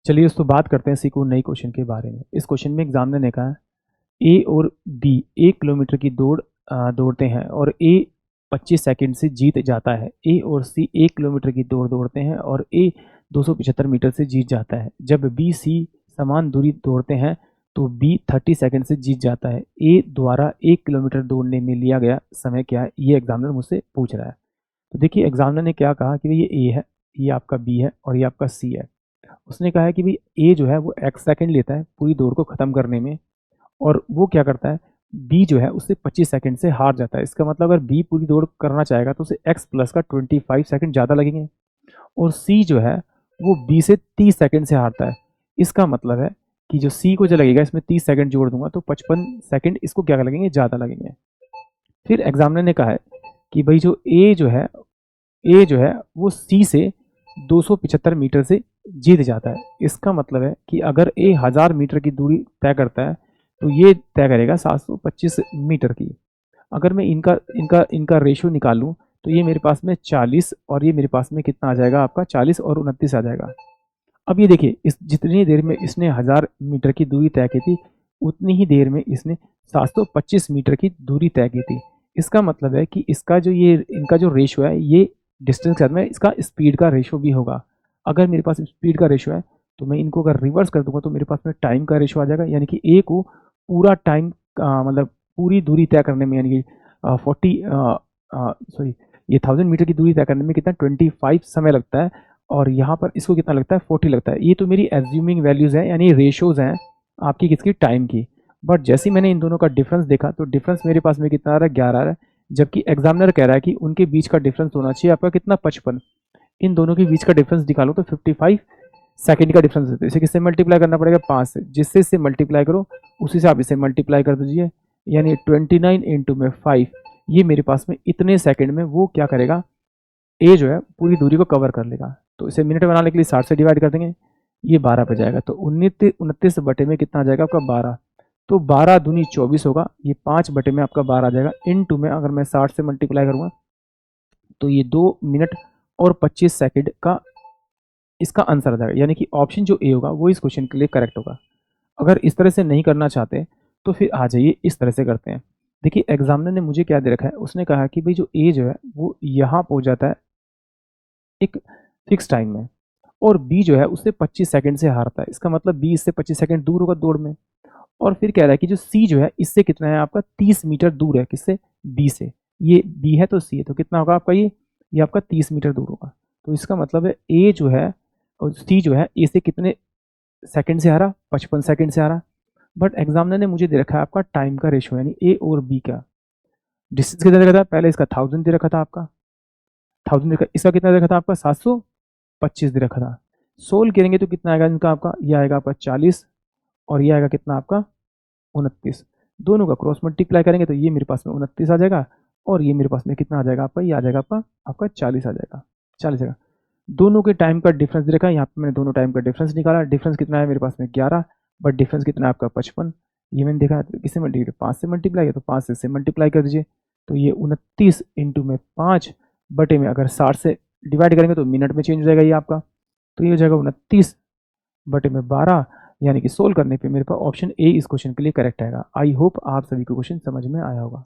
चलिए दोस्तों बात करते हैं सीखो नई क्वेश्चन के बारे में। इस क्वेश्चन में एग्जामिनर ने कहा है ए और बी 1 किलोमीटर की दौड़ दौड़ते हैं और ए 25 सेकंड से जीत जाता है। ए और सी 1 किलोमीटर की दौड़ दौड़ते हैं और ए 275 मीटर से जीत जाता है। जब बी सी समान दूरी दौड़ते हैं तो बी 30 सेकंड से जीत जाता है। ए द्वारा 1 किलोमीटर दौड़ने में लिया गया समय क्या है, ये एग्जामिनर मुझसे पूछ रहा है। तो देखिए एग्जामिनर ने क्या कहा कि भाई ये ए है, ये आपका बी है और ये आपका सी है। उसने कहा है कि भाई ए जो है वो x सेकंड लेता है पूरी दौड़ को ख़त्म करने में, और वो क्या करता है, बी जो है उससे 25 सेकंड से हार जाता है। इसका मतलब अगर बी पूरी दौड़ करना चाहेगा तो उसे x प्लस का 25 सेकंड ज़्यादा लगेंगे, और सी जो है वो बी से 30 सेकंड से हारता है। इसका मतलब है कि जो सी को जो लगेगा इसमें 30 सेकंड जोड़ दूंगा तो 55 सेकंड इसको क्या लगेंगे, ज़्यादा लगेंगे। फिर एग्जामिनर ने कहा है कि भाई जो ए जो है वो सी से 275 मीटर से जीत जाता है। इसका मतलब है कि अगर ए 1000 मीटर की दूरी तय करता है तो ये तय करेगा 725 मीटर की। अगर मैं इनका इनका इनका रेशियो निकालूं तो ये मेरे पास में 40 और ये मेरे पास में कितना आ जाएगा, आपका 40 और 29 आ जाएगा। अब ये देखिए इस जितनी देर में इसने 1000 मीटर की दूरी तय की थी उतनी ही देर में इसने 725 मीटर की दूरी तय की थी। इसका मतलब है कि इसका जो ये इनका जो रेशियो है ये डिस्टेंस के साथ में इसका स्पीड का रेशियो भी होगा। अगर मेरे पास स्पीड का रेशियो है तो मैं इनको अगर रिवर्स कर दूंगा तो मेरे पास में टाइम का रेशियो आ जाएगा, यानी कि ए को पूरा टाइम मतलब पूरी दूरी तय करने में, यानी कि 40 सॉरी ये 1000 मीटर की दूरी तय करने में कितना 25 समय लगता है, और यहाँ पर इसको कितना लगता है 40 लगता है। ये तो मेरी एज्यूमिंग वैल्यूज़ हैं, यानी रेशियोज़ हैं आपकी किसकी, टाइम की। बट जैसे ही मैंने इन दोनों का डिफरेंस देखा तो डिफरेंस मेरे पास में कितना आ रहा है, 11 आ रहा है। जबकि एग्जामिनर कह रहा है कि उनके बीच का डिफरेंस होना चाहिए आपका कितना, 55। इन दोनों के बीच का डिफरेंस निकालो तो 55 सेकंड का डिफरेंस है। इसे किससे मल्टीप्लाई करना पड़ेगा, 5 से। जिससे इससे मल्टीप्लाई करो उसी से आप इसे मल्टीप्लाई कर दीजिए, यानी 29 इंटू में 5, ये मेरे पास में इतने सेकंड में वो क्या करेगा, ए जो है पूरी दूरी को कवर कर लेगा। तो इसे मिनट बनाने के लिए 60 से डिवाइड कर देंगे, ये 12 पे जाएगा। तो 29 बटे में कितना आ जाएगा आपका 12। तो 12 दूनी 24 होगा, ये 5 बटे में आपका 12 आ जाएगा। इन टू में अगर मैं 60 से मल्टीप्लाई करूँगा तो ये 2 मिनट और 25 सेकंड का इसका आंसर आ जाएगा, यानी कि ऑप्शन जो ए होगा वो इस क्वेश्चन के लिए करेक्ट होगा। अगर इस तरह से नहीं करना चाहते तो फिर आ जाइए इस तरह से करते हैं। देखिए एग्जामिनर ने मुझे क्या दे रखा है, उसने कहा कि भाई जो ए जो है वो यहाँ पहुँच जाता है एक फिक्स टाइम में, और बी जो है उससे 25 सेकंड से हारता है। इसका मतलब बी इससे 25 सेकंड दूर होगा दौड़ में। और फिर कह रहा है कि जो सी जो है इससे कितना है आपका 30 मीटर दूर है, किससे, बी से। ये बी है तो सी है, तो कितना होगा आपका ये आपका 30 मीटर दूर होगा। तो इसका मतलब है ए जो है और सी जो है ए से कितने सेकंड से हारा, 55 सेकंड से हारा। बट एग्जामिनर ने मुझे दे रखा है आपका टाइम का रेशियो, यानी ए और बी का डिस्टेंस कितना दे रखा था, पहले इसका 1000 दे रखा था आपका 1000 इसका कितना दे रखा था आपका 725 दे रखा था। सोल्व करेंगे तो कितना आएगा इनका, आपका ये आएगा आपका 40 और ये आएगा कितना आपका 29। दोनों का क्रॉस मल्टीप्लाई करेंगे तो ये मेरे पास में 29 आ जाएगा, और ये मेरे पास में कितना आ जाएगा आपका, ये आ जाएगा आपका आपका 40 आ जाएगा, 40 आएगा। दोनों के टाइम का डिफरेंस दे रखा है, यहाँ पे मैंने दोनों टाइम का डिफरेंस निकाला। डिफरेंस कितना है मेरे पास में 11, बट डिफरेंस कितना है आपका 55। ये मैंने देखा किससे मल्टीप्लाई, 5 से मल्टीप्लाई किया तो 5 से मल्टीप्लाई कर दीजिए। तो ये 29 इंटू में 5 बटे में अगर 60 से डिवाइड करेंगे तो मिनट में चेंज हो जाएगा ये आपका। तो ये हो जाएगा 29 बटे में 12, यानी कि सोल्व करने पे मेरे पास ऑप्शन ए इस क्वेश्चन के लिए करेक्ट आएगा। आई होप आप सभी को क्वेश्चन समझ में आया होगा।